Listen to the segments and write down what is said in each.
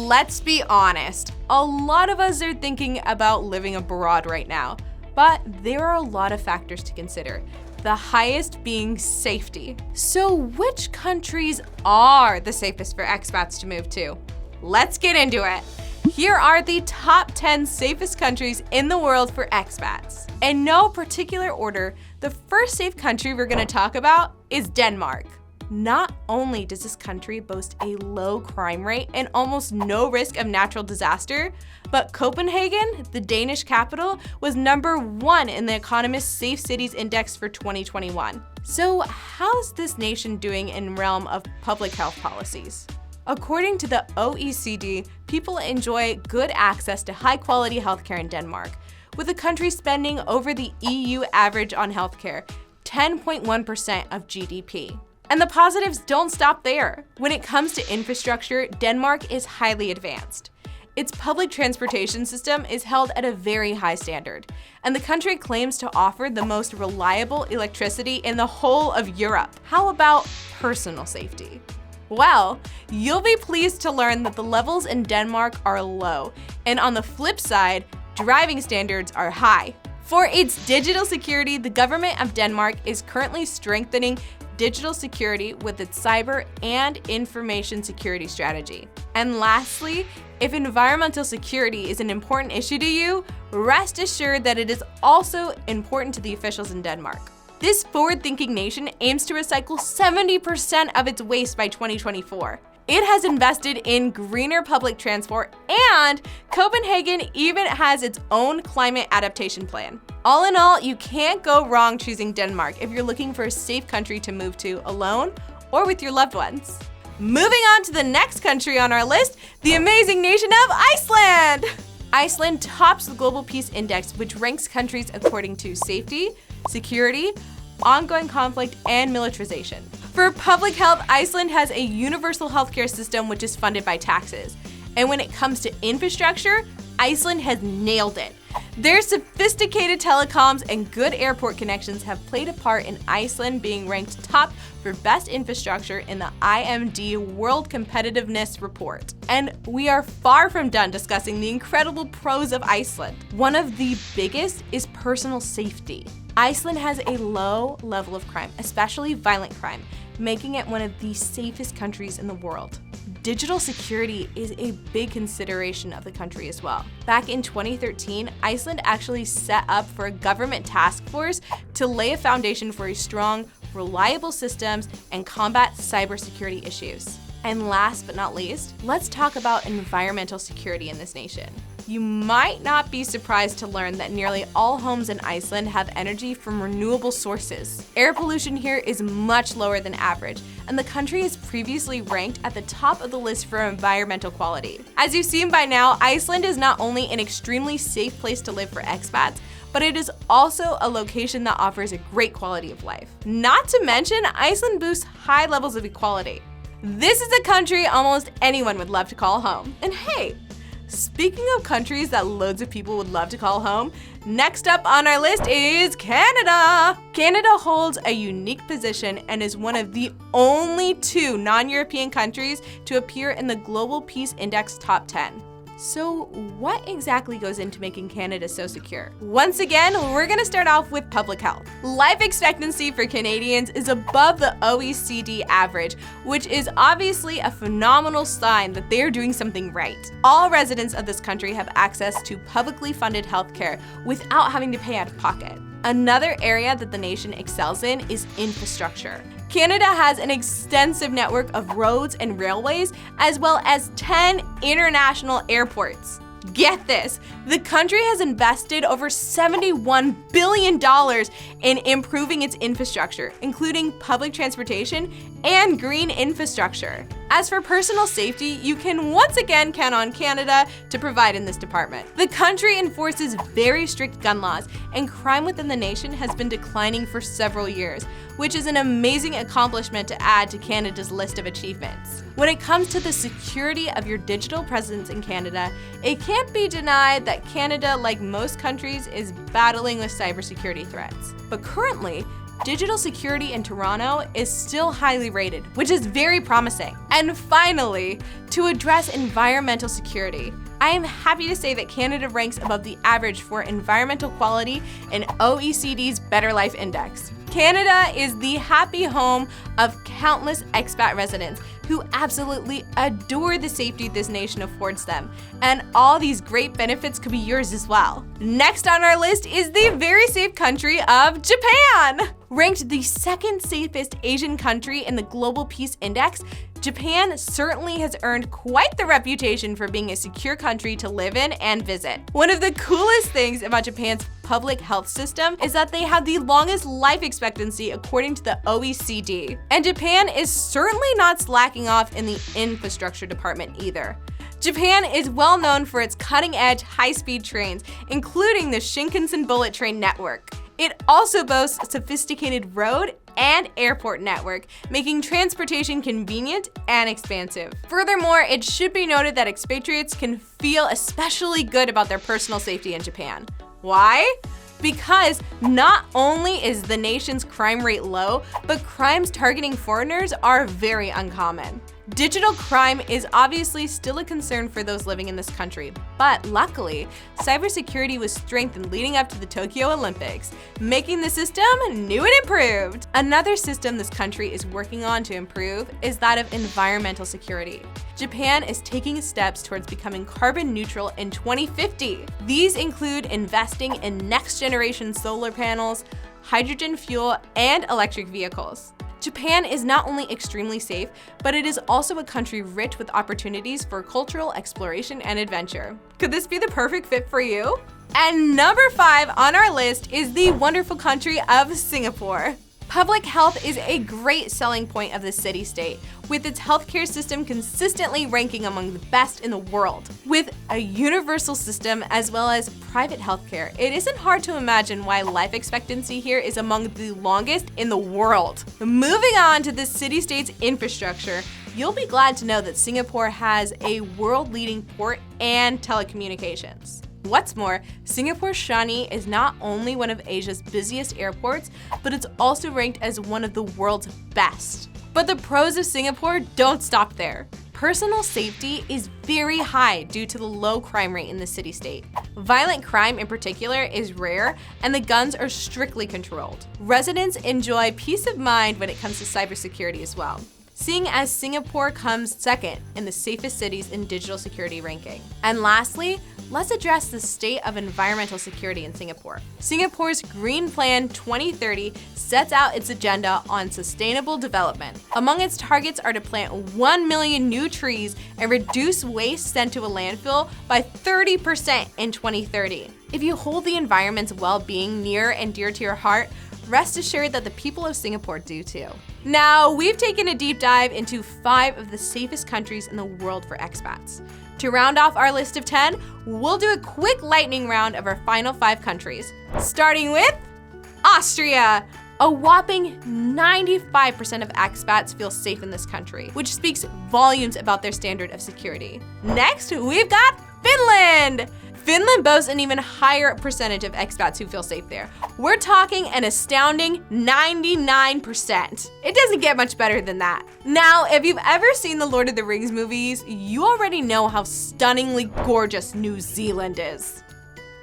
Let's be honest, a lot of us are thinking about living abroad right now, but there are a lot of factors to consider, the highest being safety. So which countries are the safest for expats to move to? Let's get into it. Here are the top 10 safest countries in the world for expats. In no particular order, the first safe country we're going to talk about is Denmark. Not only does this country boast a low crime rate and almost no risk of natural disaster, but Copenhagen, the Danish capital, was #1 in the Economist's Safe Cities Index for 2021. So how's this nation doing in realm of public health policies? According to the OECD, people enjoy good access to high-quality healthcare in Denmark, with the country spending over the EU average on healthcare, 10.1% of GDP. And the positives don't stop there. When it comes to infrastructure, Denmark is highly advanced. Its public transportation system is held at a very high standard, and the country claims to offer the most reliable electricity in the whole of Europe. How about personal safety? Well, you'll be pleased to learn that the levels in Denmark are low, and on the flip side, driving standards are high. For its digital security, the government of Denmark is currently strengthening digital security with its cyber and information security strategy. And lastly, if environmental security is an important issue to you, rest assured that it is also important to the officials in Denmark. This forward-thinking nation aims to recycle 70% of its waste by 2024. It has invested in greener public transport, and Copenhagen even has its own climate adaptation plan. All in all, you can't go wrong choosing Denmark if you're looking for a safe country to move to alone or with your loved ones. Moving on to the next country on our list, the amazing nation of Iceland! Iceland tops the Global Peace Index, which ranks countries according to safety, security, ongoing conflict, and militarization. For public health, Iceland has a universal healthcare system which is funded by taxes. And when it comes to infrastructure, Iceland has nailed it. Their sophisticated telecoms and good airport connections have played a part in Iceland being ranked top for best infrastructure in the IMD World Competitiveness Report. And we are far from done discussing the incredible pros of Iceland. One of the biggest is personal safety. Iceland has a low level of crime, especially violent crime, making it one of the safest countries in the world. Digital security is a big consideration of the country as well. Back in 2013, Iceland actually set up for a government task force to lay a foundation for a strong, reliable systems and combat cybersecurity issues. And last but not least, let's talk about environmental security in this nation. You might not be surprised to learn that nearly all homes in Iceland have energy from renewable sources. Air pollution here is much lower than average, and the country is previously ranked at the top of the list for environmental quality. As you've seen by now, Iceland is not only an extremely safe place to live for expats, but it is also a location that offers a great quality of life. Not to mention, Iceland boasts high levels of equality. This is a country almost anyone would love to call home. And hey, speaking of countries that loads of people would love to call home, next up on our list is Canada. Canada holds a unique position and is one of the only 2 non-European countries to appear in the Global Peace Index Top 10. So what exactly goes into making Canada so secure? Once again, we're gonna start off with public health. Life expectancy for Canadians is above the OECD average, which is obviously a phenomenal sign that they're doing something right. All residents of this country have access to publicly funded healthcare without having to pay out of pocket. Another area that the nation excels in is infrastructure. Canada has an extensive network of roads and railways, as well as 10 international airports. Get this, the country has invested over $71 billion in improving its infrastructure, including public transportation and green infrastructure. As for personal safety, you can once again count on Canada to provide in this department. The country enforces very strict gun laws, and crime within the nation has been declining for several years, which is an amazing accomplishment to add to Canada's list of achievements. When it comes to the security of your digital presence in Canada, it can't be denied that Canada, like most countries, is battling with cybersecurity threats. But currently, Digital security in Toronto is still highly rated, which is very promising. And finally, to address environmental security, I am happy to say that Canada ranks above the average for environmental quality in OECD's Better Life Index. Canada is the happy home of countless expat residents who absolutely adore the safety this nation affords them, and all these great benefits could be yours as well. Next on our list is the very safe country of Japan. Ranked the second safest Asian country in the Global Peace Index, Japan certainly has earned quite the reputation for being a secure country to live in and visit. One of the coolest things about Japan's public health system is that they have the longest life expectancy according to the OECD. And Japan is certainly not slacking off in the infrastructure department either. Japan is well known for its cutting-edge high-speed trains, including the Shinkansen bullet train network. It also boasts a sophisticated road and airport network, making transportation convenient and expansive. Furthermore, it should be noted that expatriates can feel especially good about their personal safety in Japan. Why? Because not only is the nation's crime rate low, but crimes targeting foreigners are very uncommon. Digital crime is obviously still a concern for those living in this country, but luckily, cybersecurity was strengthened leading up to the Tokyo Olympics, making the system new and improved. Another system this country is working on to improve is that of environmental security. Japan is taking steps towards becoming carbon neutral in 2050. These include investing in next-generation solar panels, hydrogen fuel, and electric vehicles. Japan is not only extremely safe, but it is also a country rich with opportunities for cultural exploration and adventure. Could this be the perfect fit for you? And number 5 on our list is the wonderful country of Singapore. Public health is a great selling point of the city-state, with its healthcare system consistently ranking among the best in the world. With a universal system as well as private healthcare, it isn't hard to imagine why life expectancy here is among the longest in the world. Moving on to the city-state's infrastructure, you'll be glad to know that Singapore has a world-leading port and telecommunications. What's more, Singapore's Changi is not only one of Asia's busiest airports, but it's also ranked as one of the world's best. But the pros of Singapore don't stop there. Personal safety is very high due to the low crime rate in the city-state. Violent crime in particular is rare, and the guns are strictly controlled. Residents enjoy peace of mind when it comes to cybersecurity as well, seeing as Singapore comes second in the safest cities in digital security ranking. And lastly, let's address the state of environmental security in Singapore. Singapore's Green Plan 2030 sets out its agenda on sustainable development. Among its targets are to plant 1 million new trees and reduce waste sent to a landfill by 30% in 2030. If you hold the environment's well-being near and dear to your heart, rest assured that the people of Singapore do too. Now, we've taken a deep dive into 5 of the safest countries in the world for expats. To round off our list of 10, we'll do a quick lightning round of our final 5 countries. Starting with Austria. A whopping 95% of expats feel safe in this country, which speaks volumes about their standard of security. Next, we've got Finland. Finland boasts an even higher percentage of expats who feel safe there. We're talking an astounding 99%. It doesn't get much better than that. Now, if you've ever seen the Lord of the Rings movies, you already know how stunningly gorgeous New Zealand is.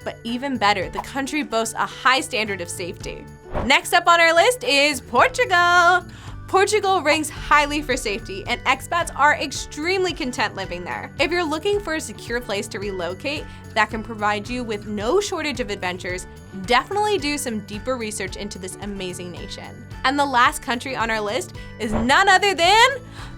But even better, the country boasts a high standard of safety. Next up on our list is Portugal. Portugal ranks highly for safety, and expats are extremely content living there. If you're looking for a secure place to relocate that can provide you with no shortage of adventures, definitely do some deeper research into this amazing nation. And the last country on our list is none other than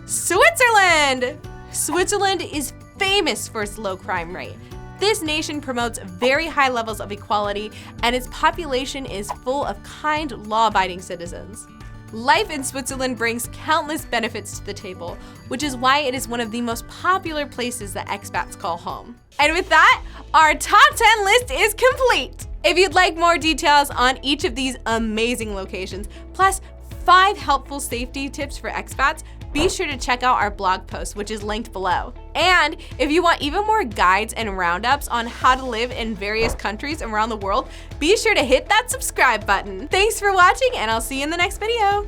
Switzerland. Switzerland is famous for its low crime rate. This nation promotes very high levels of equality, and its population is full of kind, law-abiding citizens. Life in Switzerland brings countless benefits to the table, which is why it is one of the most popular places that expats call home. And with that, our top 10 list is complete. If you'd like more details on each of these amazing locations, plus 5 helpful safety tips for expats, be sure to check out our blog post, which is linked below. And if you want even more guides and roundups on how to live in various countries around the world, be sure to hit that subscribe button. Thanks for watching, and I'll see you in the next video.